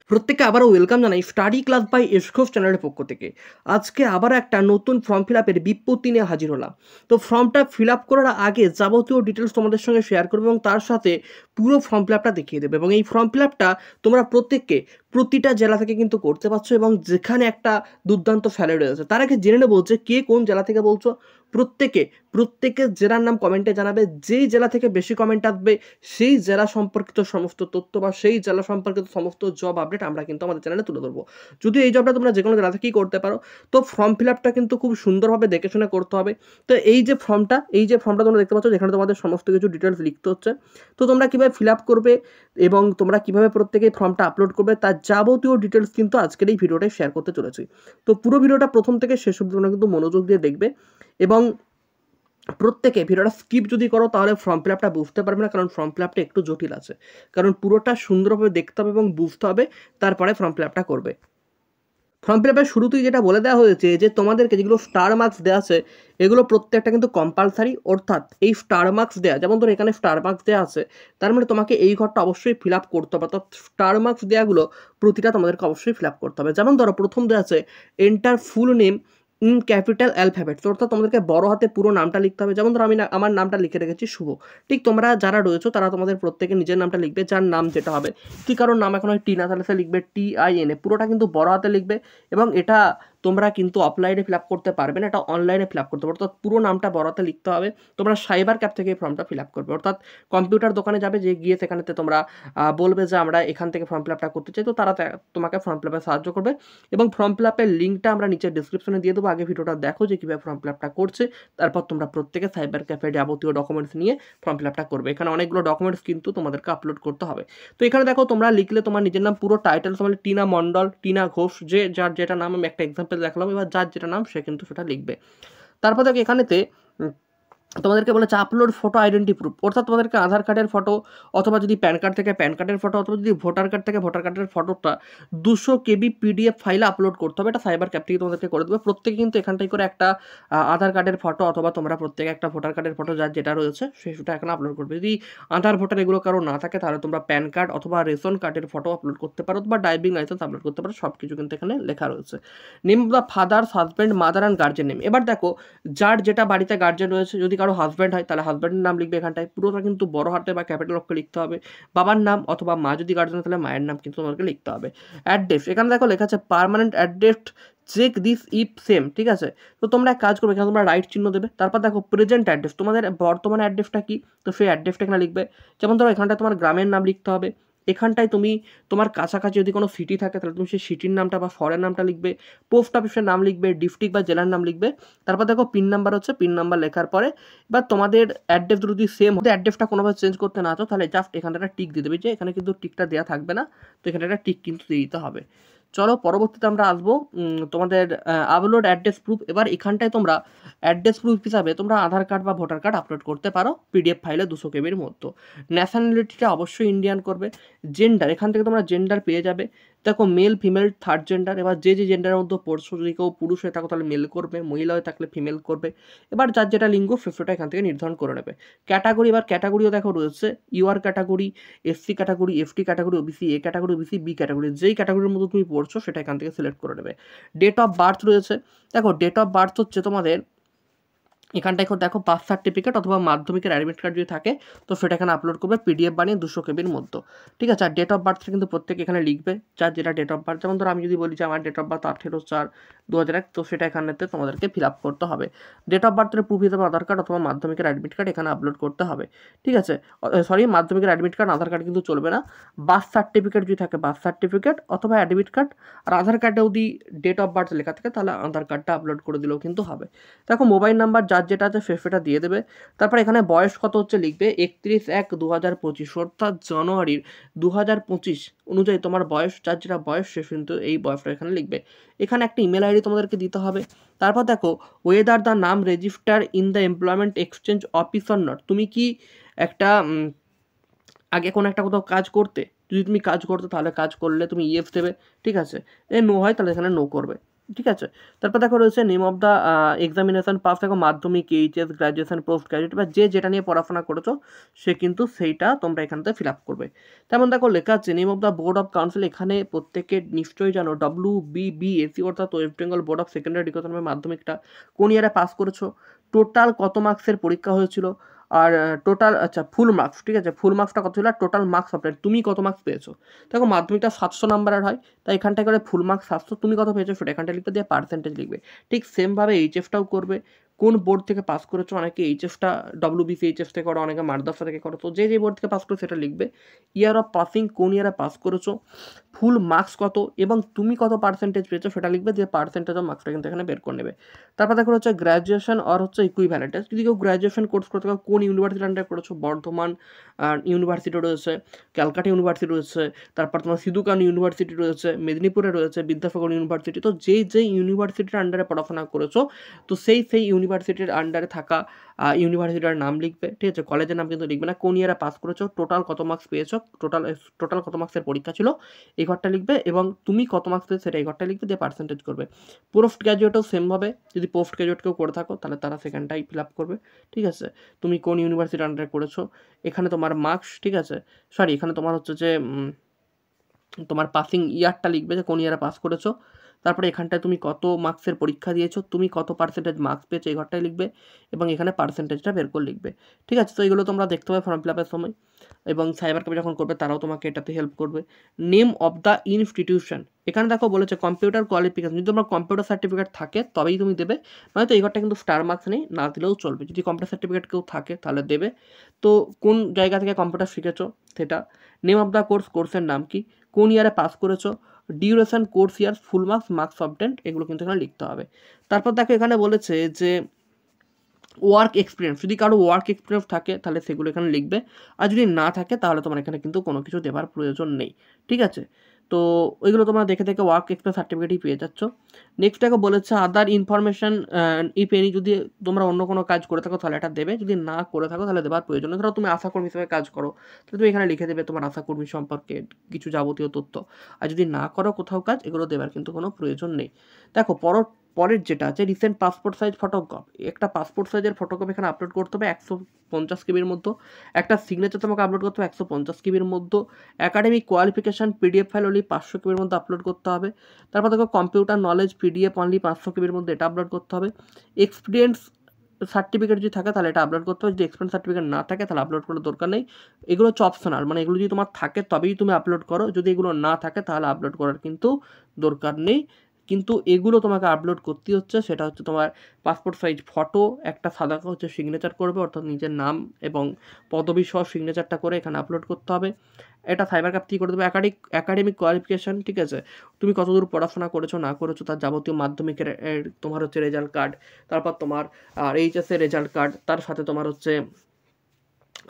প্রত্যেককে আবারও ওয়েলকাম জানাই স্টাডি ক্লাস বাই এসকোস চ্যানেলের পক্ষ থেকে। আজকে আবারও একটা নতুন ফর্ম ফিল আপের বিজ্ঞপ্তি নিয়ে হাজির হলাম। তো ফর্মটা ফিল আপ করার আগে যাবতীয় ডিটেলস তোমাদের সঙ্গে শেয়ার করবো এবং তার সাথে পুরো ফর্ম ফিল আপটা দেখিয়ে দেবে। এবং এই ফর্ম ফিল আপটা তোমরা প্রত্যেককে প্রতিটা জেলা থেকে কিন্তু করতে পারছো এবং যেখানে একটা দুর্দান্ত স্যালারি রয়েছে। তার আগে জেনে নেবো যে কে কোন জেলা থেকে বলছো। প্রত্যেকের জেলার নাম কমেন্টে জানাবে। যেই জেলা থেকে বেশি কমেন্ট আসবে সেই জেলা সম্পর্কিত সমস্ত তথ্য বা সেই জেলা সম্পর্কিত সমস্ত জব আপডেট আমরা কিন্তু আমাদের চ্যানেলে তুলে ধরবো। যদিও এই জবটা তোমরা যে কোনো জেলা থেকেই করতে পারো। তো ফর্ম ফিল আপটা কিন্তু খুব সুন্দরভাবে দেখে শুনে করতে হবে। তো এই যে ফর্মটা তোমরা দেখতে পাচ্ছ, যেখানে তোমাদের সমস্ত কিছু ডিটেলস লিখতে হচ্ছে। তো তোমরা কীভাবে ফিল আপ করবে এবং তোমরা কীভাবে প্রত্যেকেই ফর্মটা আপলোড করবে তার যাবতীয় ডিটেলস কিন্তু আজকের এই ভিডিওটায় শেয়ার করতে চলেছি। তো পুরো ভিডিওটা প্রথম থেকে শেষ অবধি তোমরা কিন্তু মনোযোগ দিয়ে দেখবে এবং প্রত্যেকে ভিডিওটা স্কিপ যদি করো তাহলে ফর্ম ফিল আপটা বুঝতে পারবে না, কারণ ফর্ম ফিল আপটা একটু জটিল আছে। কারণ পুরোটা সুন্দরভাবে দেখতে হবে এবং বুঝতে হবে, তারপরে ফর্ম ফিল আপটা করবে। ফর্ম ফিল আপের শুরুতেই যেটা বলে দেওয়া হয়েছে যে তোমাদেরকে যেগুলো স্টার মার্কস দেওয়া আছে এগুলো প্রত্যেকটা কিন্তু কম্পালসারি। অর্থাৎ এই স্টার মার্কস দেওয়া, যেমন ধরো এখানে স্টার মার্কস দেওয়া আছে, তার মানে তোমাকে এই ঘরটা অবশ্যই ফিল আপ করতে হবে। অর্থাৎ স্টার মার্কস দেওয়াগুলো প্রতিটা তোমাদেরকে অবশ্যই ফিল আপ করতে হবে। যেমন ধরো প্রথম দেওয়া আছে enter full name in capital alphabets, অর্থাৎ তোমাদেরকে বড় হাতে পুরো নামটা লিখতে হবে। যেমন ধরো আমি আমার নামটা লিখে রেখেছি শুভ। ঠিক তোমরা যারা রয়েছো তারা তোমাদের প্রত্যেকে নিজের নামটা লিখবে, যার নাম যেটা হবে। কি কারণ নাম এখন হয় টিনা, তাহলে সে লিখবে TINA, পুরোটা কিন্তু বড় হাতে লিখবে। এবং এটা তোমরা কিন্তু অফলাইনে ফিল আপ করতে পারবে না, এটা অনলাইনে ফিল আপ করতে পারবে। অর্থাৎ পুরো নামটা বড় হাতে লিখতে হবে। তোমরা সাইবার ক্যাফ থেকে এই ফর্মটা ফিল আপ করবে। অর্থাৎ কম্পিউটার দোকানে যাবে, যে গিয়ে সেখানেতে তোমরা বলবে যে আমরা এখান থেকে ফর্ম ফিল আপটা করতে চাই, তো তারা তোমাকে ফর্ম ফিল আপে সাহায্য করবে। এবং ফর্ম ফিল আপের লিঙ্কটা আমরা নিচে ডিসক্রিপশনে দিয়ে দেবো। আগে ভিডিওটা দেখো যে কীভাবে ফর্ম ফিল আপটা করছে, তারপর তোমরা প্রত্যেকে সাইবার ক্যাফে যাবতীয় ডকুমেন্টস নিয়ে ফর্ম ফিল আপটা করবে। এখানে অনেকগুলো ডকুমেন্টস কিন্তু তোমাদেরকে আপলোড করতে হবে। তো এখানে দেখো তোমরা লিখলে তোমার নিজের নাম, পুরো টাইটেল তোমার টিনা মণ্ডল, টিনা ঘোষ, যে যার যেটা নাম, আমি একটা এক্সাম্পল দেখালাম। এবার যার যেটা নাম সে কিন্তু সেটা লিখবে। তারপর দেখো এখানেতে তোমাদেরকে বলেছে আপলোড ফটো আইডেন্টি প্রুফ, অর্থাৎ তোমাদেরকে আধার কার্ডের ফটো, অথবা যদি প্যান কার্ড থেকে প্যান কার্ডের ফটো, অথবা যদি ভোটার কার্ড থেকে ভোটার কার্ডের ফটোটা 200 KB PDF ফাইলে আপলোড করতে হবে। এটা সাইবার ক্যাফ থেকে তোমাদেরকে করে দেবে। প্রত্যেকে কিন্তু এখানটাই করে একটা আধার কার্ডের ফটো, অথবা তোমরা প্রত্যেকে একটা ভোটার কার্ডের ফটো যার যেটা রয়েছে সেটা এখানে আপলোড করবে। যদি আধার ভোটার এগুলো কারো না থাকে তাহলে তোমরা প্যান কার্ড অথবা রেশন কার্ডের ফটো আপলোড করতে পারো, বা ড্রাইভিং লাইসেন্স আপলোড করতে পারো। সব কিছু কিন্তু এখানে লেখা রয়েছে। Name of the father, husband, mother and guardian name. এবার দেখো যার যেটা বাড়িতে গার্জেন রয়েছে, যদি কারো হাজব্যান্ড হয় তাহলে হাজব্যান্ডের নাম লিখবে এখানটায়, পুরোটা কিন্তু বড় হাতে বা ক্যাপিটাল অক্ষরে লিখতে হবে। বাবার নাম, অথবা মা যদি গার্জেন হয় তাহলে মায়ের নাম কিন্তু তোমাকে লিখতে হবে। অ্যাড্রেস, এখানে দেখো লেখা আছে permanent address, check this if same. ঠিক আছে, তো তোমরা এক কাজ করবে, এখানে তোমরা রাইট চিহ্ন দেবে। তারপর দেখো প্রেজেন্ট অ্যাড্রেস, তোমাদের বর্তমান অ্যাড্রেসটা কি, তো সেই অ্যাড্রেসটা এখানে লিখবে। যেমন ধরো এখানটায় তোমার গ্রামের নাম লিখতে হবে। এখানটায় তুমি তোমার কাছাকাছি যদি কোনো সিটি থাকে তাহলে তুমি সেই সিটির নামটা বা শহরের নামটা লিখবে। পোস্ট অফিসের নাম লিখবে, ডিস্ট্রিক্ট বা জেলার নাম লিখবে। তারপর দেখো পিন নাম্বার হচ্ছে, পিন নাম্বার লেখার পরে এবার তোমাদের অ্যাড্রেস যদি সেম হয়, অ্যাড্রেসটা কোনোভাবে চেঞ্জ করতে না চাও তাহলে জাস্ট এখানে একটা টিক দিয়ে দেবে। যে এখানে কিন্তু টিকটা দেওয়া থাকবে না, তো এখানে একটা টিক কিন্তু দিয়ে দিতে হবে। চলো পরবর্তীতে আমরা আসবো তোমাদের আপলোড অ্যাড্রেস প্রুফ। এবার এখানটায় তোমরা অ্যাড্রেস প্রুফ হিসাবে তোমরা আধার কার্ড বা ভোটার কার্ড আপলোড করতে পারো PDF ফাইলে 200 KBর মধ্যে। ন্যাশনালিটিটা অবশ্যই ইন্ডিয়ান করবে। জেন্ডার, এখান থেকে তোমরা জেন্ডার পেয়ে যাবে। দেখো মেল, ফিমেল, থার্ড জেন্ডার। এবার যে জেন্ডারের মধ্যে পড়ছো, যদি কেউ পুরুষ হয়ে থাকো তাহলে মেল করবে, মহিলা হয়ে থাকলে ফিমেল করবে। এবার যার যেটা লিঙ্গ সেটা এখান থেকে নির্ধারণ করে নেবে। ক্যাটাগরি, এবার ক্যাটাগরিও দেখো রয়েছে UR category, SC category, FT category, OBC A category, OBC B category. যেই ক্যাটাগরির মধ্যে তুমি পড়ছো সেটা এখান থেকে সিলেক্ট করে নেবে। ডেট অফ বার্থ রয়েছে। দেখো ডেট অফ বার্থ হচ্ছে তোমাদের এখানটায় দেখো বার্থ সার্টিফিকেট অথবা মাধ্যমিকের অ্যাডমিট কার্ড যদি থাকে তো সেটা এখানে আপলোড করবে PDF বানিয়ে 200 KBর মধ্যে। ঠিক আছে, আর ডেট অফ বার্থটা কিন্তু প্রত্যেকে এখানে লিখবে, যার যেটা ডেট অফ বার্থ। যেমন ধরো আমি যদি বলি যে আমার ডেট অফ বার্থ 18/4/2001, তো সেটা এখানেতে তোমাদেরকে ফিল আপ করতে হবে। ডেট অফ বার্থের প্রুফ হিসেবে আধার কার্ড অথবা মাধ্যমিকের অ্যাডমিট কার্ড এখানে আপলোড করতে হবে। ঠিক আছে, সরি, মাধ্যমিকের অ্যাডমিট কার্ড, আধার কার্ড কিন্তু চলবে না। বার্থ সার্টিফিকেট যদি থাকে বার্থ সার্টিফিকেট অথবা অ্যাডমিট কার্ড, আর আধার কার্ডে যদি ডেট অফ বার্থ লেখা থাকে তাহলে আধার কার্ডটা আপলোড করে দিলেও কিন্তু হবে। দেখো মোবাইল নাম্বার যার যেটা আছে সেটা দিয়ে দেবে। তারপর এখানে বয়স কত হচ্ছে লিখবে 31/1/2025, অর্থাৎ জানুয়ারির 2025 অনুযায়ী তোমার বয়স, যার যেটা বয়স সে কিন্তু এই বয়সটা এখানে লিখবে। এখানে একটা ইমেল ID তোমাদেরকে দিতে হবে। তারপর দেখো ওয়েদার দ্য নাম register in the employment exchange office or not, তুমি কি একটা আগে কোনো একটা কোথাও কাজ করতে, যদি তুমি কাজ করতে তাহলে কাজ করলে তুমি ইয়েস দেবে। ঠিক আছে, নো হয় তাহলে এখানে নো করবে। ঠিক আছে। তারপর দেখো রয়েছে name of the examination pass, দেখো মাধ্যমিক, এইচএস, গ্র্যাজুয়েশন, পোস্ট গ্র্যাজুয়েট বা যে যেটা নিয়ে পড়াশোনা করেছো সে কিন্তু সেইটা তোমরা এখানতে ফিল আপ করবে। তেমন দেখো লেখা আছে name of the board of council, এখানে প্রত্যেকে নিশ্চয়ই জানো WBBSE অর্থাৎ West Bengal board of secondary education মাধ্যমিকটা কোন ইয়ারে পাস করেছো, টোটাল কত মার্কসের পরীক্ষা হয়েছিল, আর টোটাল আচ্ছা ফুল মার্কস, ঠিক আছে ফুল মার্কসটা কত ছিল, আর টোটাল মার্কস আপনার তুমি কত মার্কস পেয়েছো। দেখো মাধ্যমিকটা 700 নাম্বারের হয়, তাই এখানটায় করে ফুল মার্কস 700, তুমি কত পেয়েছো সেটা এখানটা লিখবে, দিয়ে পার্সেন্টেজ লিখবে। ঠিক সেমভাবে এইচএফটাও করবে, কোন বোর্ড থেকে পাস করেছো, অনেকে এইচএফটা WBC এইচএফ থেকে করো, অনেকে মাদ্রাসা থেকে করো, তো যে বোর্ড থেকে পাস করো সেটা লিখবে। ইয়ার অফ পাসিং কোন ইয়ারে পাস করেছো, ফুল মার্কস কত এবং তুমি কত পার্সেন্টেজ পেয়েছো সেটা লিখবে, দিয়ে পার্সেন্টেজ অফ মার্কসটা কিন্তু এখানে বের করে নেবে। তারপর দেখো হচ্ছে গ্র্যাজুয়েশন আর হচ্ছে ইকুইভ্যালেন্ট, যদি কেউ গ্র্যাজুয়েশন কোর্স করতে পারো কোন ইউনিভার্সিটি আন্ডারে করেছো, বর্ধমান ইউনিভার্সিটি রয়েছে, ক্যালকাটা ইউনিভার্সিটি রয়েছে, তারপর তোমার সিধু-কানু ইউনিভার্সিটি রয়েছে, মেদিনীপুরে রয়েছে বিদ্যাসাগর ইউনিভার্সিটি, তো যেই ইউনিভার্সিটির আন্ডারে পড়াশোনা করেছো তো সেই ইউনিভার্সিটির আন্ডারে থাকা ইউনিভার্সিটির নাম লিখবে, ঠিক আছে কলেজের নাম কিন্তু লিখবে না, কোন ইয়ারে পাস করেছো, টোটাল কত মার্কস পেয়েছো, টোটাল কত মার্কসের পরীক্ষা ছিল এই ঘরটা লিখবে, এবং তুমি কত মার্কস পেয়েছো সেটা এই ঘরটা লিখবে, দিয়ে পার্সেন্টেজ করবে। পোস্ট গ্র্যাজুয়েটও সেমভাবে, যদি পোস্ট গ্র্যাজুয়েট কেউ করে থাকো তাহলে তারা সেখানটাই ফিল আপ করবে, ঠিক আছে তুমি কোন ইউনিভার্সিটির আন্ডারে করেছো, এখানে তোমার মার্কস, ঠিক আছে সরি এখানে তোমার হচ্ছে যে তোমার পাসিং ইয়ারটা লিখবে যে কোন ইয়ারে পাস করেছো, তারপরে এখানটায় তুমি কত মার্কসের পরীক্ষা দিয়েছো, তুমি কত পার্সেন্টেজ মার্কস পেয়েছো এই ঘরটায় লিখবে, এবং এখানে পার্সেন্টেজটা বের করে লিখবে, ঠিক আছে। তো এগুলো তোমরা দেখতে পাবে ফর্ম ফিল আপের সময়, এবং সাইবার ক্যাফে যখন করবে তারাও তোমাকে এটাতে হেল্প করবে। নেম অফ দ্য ইনস্টিটিউশন, এখানে দেখো বলেছে কম্পিউটার কোয়ালিফিকেশন, যদি তোমার কম্পিউটার সার্টিফিকেট থাকে তবেই তুমি দেবে, নয়তো এই ঘরটা কিন্তু স্টার মার্কস নেই, না দিলেও চলবে, যদি কম্পিউটার সার্টিফিকেট কেউ থাকে তাহলে দেবে। তো কোন জায়গা থেকে কম্পিউটার শিখেছো সেটা, নেম অফ দ্য কোর্সের নাম কি, কোন ইয়ারে পাস করেছো, ডিউরেশন, কোর্স ইয়ার, ফুল মার্কস, মার্কস অবটেন্ড, এগুলো কিন্তু এখানে লিখতে হবে। তারপর দেখো এখানে বলেছে যে ওয়ার্ক এক্সপিরিয়েন্স, যদি কারো ওয়ার্ক এক্সপিরিয়েন্স থাকে তাহলে সেগুলো এখানে লিখবে, আর যদি না থাকে তাহলে তোমার এখানে কিন্তু কোনো কিছু দেওয়ার প্রয়োজন নেই, ঠিক আছে। তো ওইগুলো তোমরা দেখে ওয়ার্ক এক্সপিরিয়েন্স সার্টিফিকেটই পেয়ে যাচ্ছ। নেক্সট দেখো বলেছে আদার ইনফরমেশন ইফ এনি, যদি তোমরা অন্য কোনো কাজ করে থাকো তাহলে এটা দেবে, যদি না করে থাকো তাহলে দেওয়ার প্রয়োজন নেই। ধরো তুমি আশাকর্মী হিসেবে কাজ করো তাহলে তুমি এখানে লিখে দেবে তোমার আশাকর্মী সম্পর্কে কিছু যাবতীয় তথ্য, আর যদি না করো কোথাও কাজ এগুলো দেওয়ার কিন্তু কোনো প্রয়োজন নেই। দেখো পরের যেটা আছে রিসেন্ট পাসপোর্ট সাইজ ফটোকপি, একটা পাসপোর্ট সাইজের ফটোকপি এখানে আপলোড করতে হবে 150 কেবির মধ্যে, একটা সিগনেচার তোমাকে আপলোড করতে হবে 150 কেবির মধ্যে, academic qualification PDF file only 500 কেবির মধ্যে আপলোড করতে হবে, তারপর দেখো কম্পিউটার নলেজ PDF অনলি 500 কেবির মধ্যে এটা আপলোড করতে হবে, এক্সপিরিয়েন্স সার্টিফিকেট যদি থাকে তাহলে এটা আপলোড করতে হবে, যদি এক্সপিরিয়েন্স সার্টিফিকেট না থাকে তাহলে আপলোড করার দরকার নেই, এগুলো হচ্ছে অপশনাল, মানে এগুলো যদি তোমার থাকে তবেই তুমি আপলোড করো, যদি এগুলো না থাকে তাহলে আপলোড করার কিন্তু দরকার নেই। কিন্তু এগুলো তোমাকে আপলোড করতে হচ্ছে, সেটা হচ্ছে তোমার পাসপোর্ট সাইজ ফটো, একটা সাদা হচ্ছে সিগনেচার করবে অর্থাৎ নিজের নাম এবং পদবি সহ সিগনেচারটা করে এখানে আপলোড করতে হবে, এটা সাইবার ক্যাফে থেকে করে দেবে। একাডেমিক কোয়ালিফিকেশান, ঠিক আছে তুমি কতদূর পড়াশোনা করেছো না করেছো তার যাবতীয় মাধ্যমিকের তোমার হচ্ছে রেজাল্ট কার্ড, তারপর তোমার এইচএসের রেজাল্ট কার্ড, তার সাথে তোমার হচ্ছে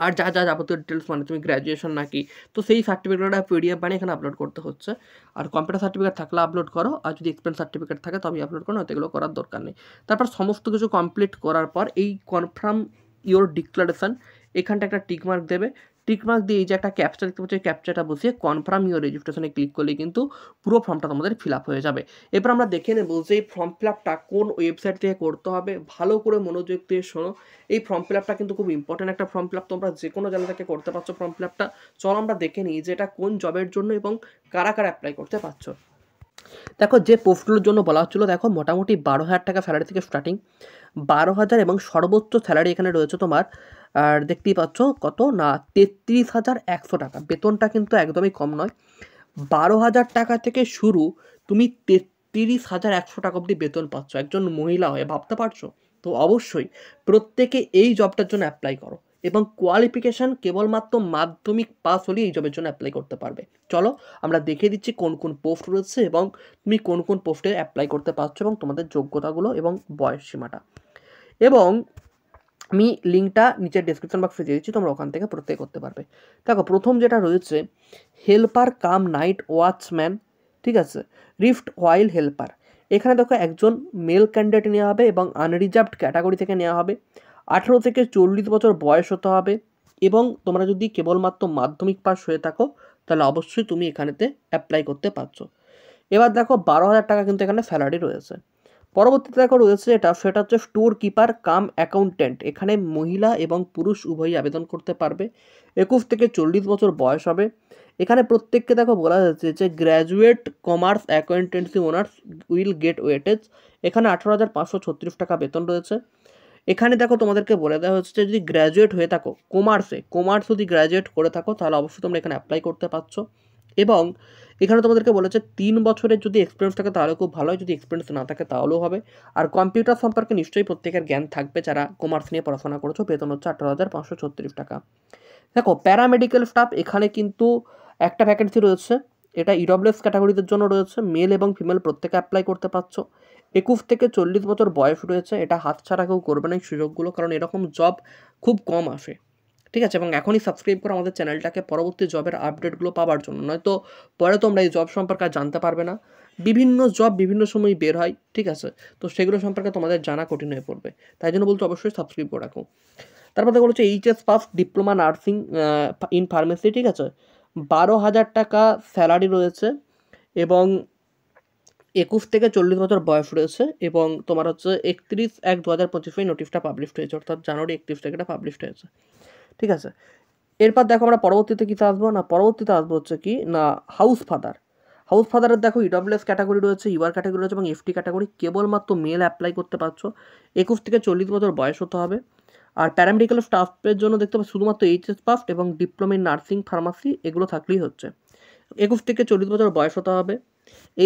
আর যা যাবতীয় ডিটেলস, মানে তুমি গ্র্যাজুয়েশন নাকি, তো সেই সার্টিফিকেটটা PDF বানিয়ে এখানে আপলোড করতে হচ্ছে, আর কম্পিউটার সার্টিফিকেট থাকলে আপলোড করো, আর যদি এক্সপিরিয়েন্স সার্টিফিকেট থাকে তবেই আপলোড করো, নয়তো এগুলো করার দরকার নেই। তারপর সমস্ত কিছু কমপ্লিট করার পর এই কনফার্ম ইওর ডিক্লারেশন, এখানটা একটা টিকমার্ক দেবে, টিকমার্ক দিয়ে এই যে একটা ক্যাপচা দেখতে পাচ্ছি ক্যাপচাটা বসিয়ে কনফার্ম ইওর রেজিস্ট্রেশনে ক্লিক করলে কিন্তু পুরো ফর্মটা তোমাদের ফিল আপ হয়ে যাবে। এরপর আমরা দেখে নেব যে এই ফর্ম ফিল আপটা কোন ওয়েবসাইট থেকে করতে হবে, ভালো করে মনোযোগ দিয়ে শোনো, এই ফর্ম ফিল আপটা কিন্তু খুব ইম্পর্টেন্ট একটা ফর্ম ফিল আপ, তোমরা যে কোনো জায়গা থেকে করতে পারছো ফর্ম ফিল আপটা। চলো আমরা দেখে নিই যে এটা কোন জবের জন্য এবং কারা অ্যাপ্লাই করতে পারছো। দেখো যে পোস্টগুলোর জন্য বলা হচ্ছিল, দেখো মোটামুটি 12,000 টাকা স্যালারি থেকে স্টার্টিং, 12,000 এবং সর্বোচ্চ স্যালারি এখানে রয়েছে তোমার, আর দেখতেই পাচ্ছ কত না 33,100 টাকা, বেতনটা কিন্তু একদমই কম নয়, 12,000 টাকা থেকে শুরু, তুমি 33,100 টাকা অবধি বেতন পাচ্ছ একজন মহিলা হয়ে, ভাবতে পারছো? তো অবশ্যই প্রত্যেকে এই জবটার জন্য অ্যাপ্লাই করো, এবং কোয়ালিফিকেশান কেবলমাত্র মাধ্যমিক পাস হলেই এই জবের জন্য অ্যাপ্লাই করতে পারবে। চলো আমরা দেখিয়ে দিচ্ছি কোন কোন পোস্ট রয়েছে এবং তুমি কোন কোন পোস্টে অ্যাপ্লাই করতে পারছো এবং তোমাদের যোগ্যতাগুলো এবং বয়স সীমাটা, এবং আমি লিঙ্কটা নিচের ডেসক্রিপশন বক্সে দিয়ে দিচ্ছি, তোমরা ওখান থেকে প্রত্যেক করতে পারবে। দেখো প্রথম যেটা রয়েছে হেল্পার কাম নাইট ওয়াচম্যান, ঠিক আছে রিফট ওয়াইল হেল্পার, এখানে দেখো একজন মেল ক্যান্ডিডেট নেওয়া হবে এবং আনরিজার্ভড ক্যাটাগরি থেকে নেওয়া হবে, 18 থেকে 40 বছর বয়স হতে হবে, এবং তোমরা যদি কেবলমাত্র মাধ্যমিক পাস হয়ে থাকো তাহলে অবশ্যই তুমি এখানেতে অ্যাপ্লাই করতে পারছো। এবার দেখো 12,000 টাকা কিন্তু এখানে স্যালারি রয়েছে। পরবর্তীতে দেখো রয়েছে সেটা হচ্ছে স্টোর কিপার কাম অ্যাকাউন্টেন্ট। এখানে মহিলা এবং পুরুষ উভয়ই আবেদন করতে পারবে। 21 থেকে 40 বছর বয়স হবে। এখানে প্রত্যেককে দেখো বলা হয়েছে যে graduate commerce accountancy owners will get weightage. এখানে 18,536 টাকা বেতন রয়েছে। এখানে দেখো তোমাদেরকে বলে দেওয়া হচ্ছে যে যদি গ্র্যাজুয়েট হয়ে থাকো কমার্স যদি গ্র্যাজুয়েট করে থাকো তাহলে অবশ্যই তোমরা এখানে অ্যাপ্লাই করতে পারছো। এবং এখানে তোমাদেরকে বলেছে 3 বছরের যদি এক্সপিরিয়েন্স থাকে তাহলে খুব ভালো হয়, যদি এক্সপিরিয়েন্স না থাকে তাহলেও হবে। আর কম্পিউটার সম্পর্কে নিশ্চয়ই প্রত্যেকের জ্ঞান থাকবে যারা কমার্স নিয়ে পড়াশোনা করেছো। বেতন হচ্ছে 18,536 টাকা। দেখো প্যারামেডিক্যাল স্টাফ, এখানে কিন্তু একটা ভ্যাকেন্সি রয়েছে, এটা ইডব্লিউএস ক্যাটাগরিদের জন্য রয়েছে। মেল এবং ফিমেল প্রত্যেকে অ্যাপ্লাই করতে পারছো। 21 থেকে 40 বছর বয়স রয়েছে। এটা হাতছাড়া কেউ করবে না এই সুযোগগুলো, কারণ এরকম জব খুব কম আসে, ঠিক আছে। এবং এখনই সাবস্ক্রাইব করো আমাদের চ্যানেলটাকে পরবর্তী জবের আপডেটগুলো পাওয়ার জন্য, নয়তো পরে তোমরা এই জব সম্পর্কে আর জানতে পারবে না। বিভিন্ন জব বিভিন্ন সময় বের হয়, ঠিক আছে, তো সেগুলো সম্পর্কে তোমাদের জানা কঠিন হয়ে পড়বে। তাই জন্য বলতে অবশ্যই সাবস্ক্রাইব করে রাখো। তারপর দেখো হচ্ছে HS pass diploma nursing in pharmacy, ঠিক আছে। 12,000 টাকা স্যালারি রয়েছে এবং 21 থেকে 40 বছর বয়স রয়েছে। এবং তোমার হচ্ছে 31/1/2025 নোটিশটা পাবলিশড হয়েছে, অর্থাৎ জানুয়ারি 31 থেকে এটা পাবলিশড হয়েছে, ঠিক আছে। এরপর দেখো আমরা পরবর্তীতে কী আসবো না, পরবর্তীতে আসবো হচ্ছে কি না হাউস ফাদারের দেখো ইডব্লিউএস ক্যাটাগরি রয়েছে, ইউআর ক্যাটাগরি রয়েছে এবং এফটি ক্যাটাগরি। কেবলমাত্র মেল অ্যাপ্লাই করতে পারছো। 21 থেকে 40 বছর বয়স হতে হবে। আর প্যারামেডিক্যাল স্টাফের জন্য দেখতে পাচ্ছি শুধুমাত্র এইচএস পাস এবং ডিপ্লোমা ইন নার্সিং ফার্মাসি এগুলো থাকলেই হচ্ছে। 21 থেকে 40 বছর বয়স হতে হবে।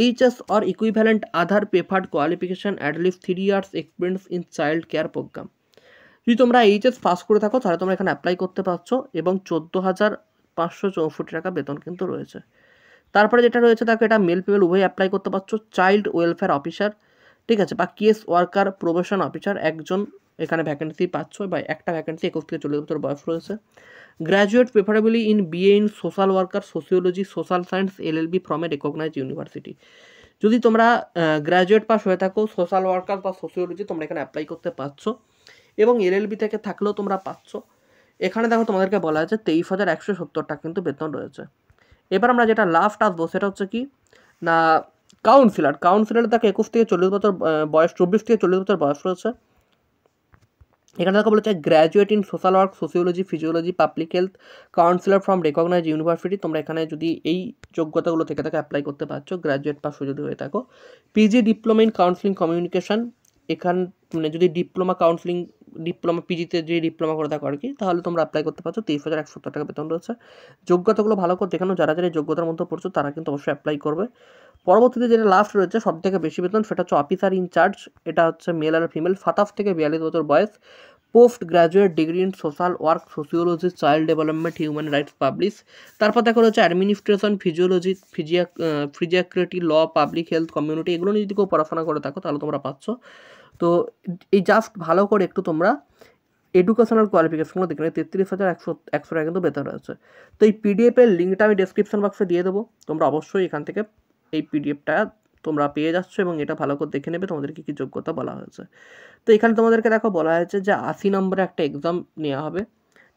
HS or equivalent other preferred qualification at least 3 years experience in child care program. যদি তোমরা এইচএস পাস করে থাকো তাহলে তোমরা এখানে অ্যাপ্লাই করতে পারছো এবং 14,564 টাকা বেতন কিন্তু রয়েছে। তারপরে যেটা রয়েছে দেখো এটা মেল ফিমেল উভয় অ্যাপ্লাই করতে পারছো। চাইল্ড ওয়েলফেয়ার অফিসার, ঠিক আছে, বা কেস ওয়ার্কার প্রোবেশন অফিসার, একজন এখানে ভ্যাকেন্সি পাচ্ছ বা একটা ভ্যাকেন্সি। 21 থেকে 40 বছর বয়স রয়েছে। Graduate preferably in BA in social worker sociology social science LLB from a recognized university. যদি তোমরা গ্র্যাজুয়েট পাস হয়ে থাকো সোশ্যাল ওয়ার্কার বা সোসিওলজি, তোমরা এখানে অ্যাপ্লাই করতে পারছো এবং এলএলবি থেকে থাকলেও তোমরা পাচ্ছ। এখানে দেখো তোমাদেরকে বলা হয়েছে 23,170 টাকা কিন্তু বেতন রয়েছে। এবার আমরা যেটা লাস্ট আসবো সেটা হচ্ছে কি না কাউন্সিলর দেখো 21 থেকে 40 বছর বয়স, 24 থেকে 40 বছর বয়স রয়েছে। এখানে দেখো বলেছে graduate in social work sociology physiology public health counsellor from recognise university. তোমরা এখানে যদি এই যোগ্যতাগুলো থেকে থাকে অ্যাপ্লাই করতে পারছো, গ্র্যাজুয়েট পাস যদি হয়ে থাকো। PG diploma in counselling communication, এখান মানে যদি ডিপ্লোমা পিজিতে যে ডিপ্লোমা করে থাকো আর কি, তাহলে তোমরা অ্যাপ্লাই করতে পারছো। 23,170 টাকা বেতন রয়েছে। যোগ্যতাগুলো ভালো করে দেখানো, যারা যারা যোগ্যতার মধ্যে পড়ছো তারা কিন্তু অবশ্যই অ্যাপ্লাই করবে। পরবর্তীতে যেটা লাস্ট রয়েছে সব থেকে বেশি বেতন, সেটা হচ্ছে অফিসার ইনচার্জ। এটা হচ্ছে মেল আর ফিমেল, 27 থেকে 42 বছর বয়স। Post graduate degree in social work sociology child development human rights publish. তারপর দেখা রয়েছে administration physiology physiocracy law public health community. এগুলো নিয়ে যদি কেউ পড়াশোনা করে থাকো তাহলে তোমরা পাচ্ছ। তো এই জাস্ট ভালো করে একটু তোমরা এডুকেশনাল কোয়ালিফিকেশনগুলো দেখে নেবে। 33,100 টাকা কিন্তু বেতন রয়েছে। তো এই পিডিএফের লিঙ্কটা আমি ডেসক্রিপশন বক্সে দিয়ে দেবো, তোমরা অবশ্যই এখান থেকে এই পিডিএফটা তোমরা পেয়ে যাচ্ছ এবং এটা ভালো করে দেখে নেবে তোমাদেরকে কী যোগ্যতা বলা হয়েছে। তো এখানে তোমাদেরকে দেখো বলা হয়েছে যে 80 নম্বরে একটা এক্সাম নেওয়া হবে,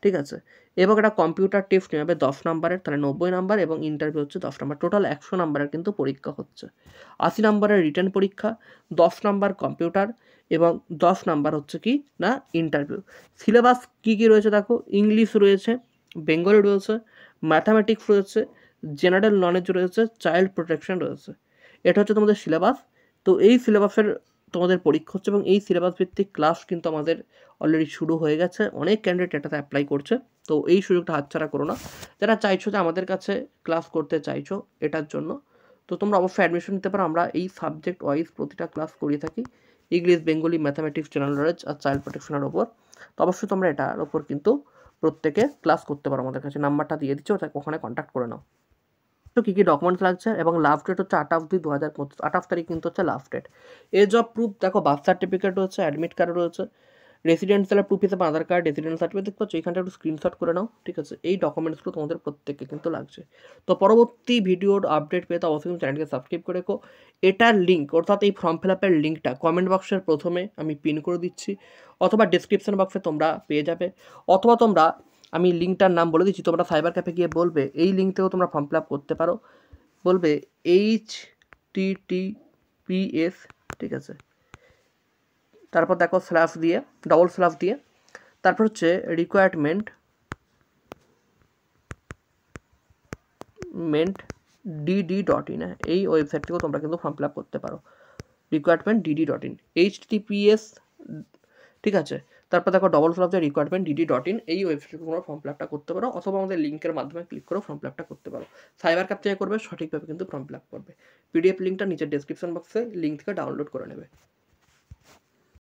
ঠিক আছে, এবং একটা কম্পিউটার টেস্ট নেওয়া হবে 10 নম্বরের, তাহলে 90 নম্বর এবং ইন্টারভিউ হচ্ছে 10 নম্বর। টোটাল 100 নম্বরের কিন্তু পরীক্ষা হচ্ছে। 80 নম্বরের রিটার্ন পরীক্ষা, 10 নম্বর কম্পিউটার এবং 10 নাম্বার হচ্ছে কি না ইন্টারভিউ। সিলেবাস কী কী রয়েছে দেখো, ইংলিশ রয়েছে, বেঙ্গলি রয়েছে, ম্যাথামেটিক্স রয়েছে, জেনারেল নলেজ রয়েছে, চাইল্ড প্রোটেকশন রয়েছে। এটা হচ্ছে তোমাদের সিলেবাস। তো এই সিলেবাসের তোমাদের পরীক্ষা হচ্ছে এবং এই সিলেবাস ভিত্তিক ক্লাস কিন্তু আমাদের অলরেডি শুরু হয়ে গেছে। অনেক ক্যান্ডিডেট এটাতে অ্যাপ্লাই করছে, তো এই সুযোগটা হাতছাড়া করো না। যারা চাইছো যে আমাদের কাছে ক্লাস করতে চাইছো এটার জন্য, তো তোমরা অবশ্যই অ্যাডমিশন নিতে পারো। আমরা এই সাবজেক্ট ওয়াইজ প্রতিটা ক্লাস করিয়ে থাকি, English Bengali mathematics general knowledge আর চাইল্ড প্রোটেকশনের ওপর। তো অবশ্যই তোমরা এটার ওপর কিন্তু প্রত্যেকে ক্লাস করতে পারো। আমাদের কাছে নাম্বারটা দিয়ে দিচ্ছি, ওখানে কন্ট্যাক্ট করে নাও। তো কী কী ডকুমেন্টস লাগছে এবং লাস্ট ডেট হচ্ছে 28/2/2025, 28 তারিখ কিন্তু হচ্ছে last date. Age of proof দেখো বার্থ সার্টিফিকেট রয়েছে, অ্যাডমিট কার্ড রয়েছে, রেসিডেন্সিয়াল প্রুফ হিসেবে আধার কার্ড, রেসিডেন্স সার্টিফিকেট দেখতে পাচ্ছ, এইখানটা একটু স্ক্রিনশট করে নাও, ঠিক আছে। এই ডকুমেন্টসগুলো তোমাদের প্রত্যেককে কিন্তু লাগছে। তো পরবর্তী ভিডিওর আপডেট পেতে অবশ্যই কিন্তু চ্যানেলকে সাবস্ক্রাইব করে রেখো। এটার লিঙ্ক অর্থাৎ এই ফর্ম ফিল আপের লিঙ্কটা কমেন্ট বক্সের প্রথমে আমি পিন করে দিচ্ছি, অথবা ডিসক্রিপশন বক্সে তোমরা পেয়ে যাবে, অথবা তোমরা আমি লিঙ্কটার নাম বলে দিচ্ছি, তোমরা সাইবার ক্যাফে গিয়ে বলবে এই লিঙ্ক থেকেও তোমরা ফর্ম ফিল আপ করতে পারো। বলবে https, ঠিক আছে, তারপর দেখো স্ল্যাশ দিয়ে, ডবল স্ল্যাশ দিয়ে, তারপর হচ্ছে রিকোয়ারমেন্ট dd.in, এই ওয়েবসাইট থেকেও তোমরা কিন্তু ফর্ম ফিল আপ করতে পারো, রিকোয়ারমেন্ট dd.in, https, ঠিক আছে, তারপর দেখো ডবল স্ল্যাশ দিয়ে রিকোয়ারমেন্ট dd.in, এই ওয়েবসাইটে তোমরা ফর্ম ফিল আপটা করতে পারো, অথবা আমাদের লিঙ্কের মাধ্যমে ক্লিক করে ফর্ম ফিল আপটা করতে পারো। সাইবার ক্যাপ থেকে করবে, সঠিকভাবে কিন্তু ফর্ম ফিল আপ করবে। পিডিএফ লিঙ্কটা নিচের ডেসক্রিপশন বক্সে লিঙ্ক থেকে ডাউনলোড করে নেবে।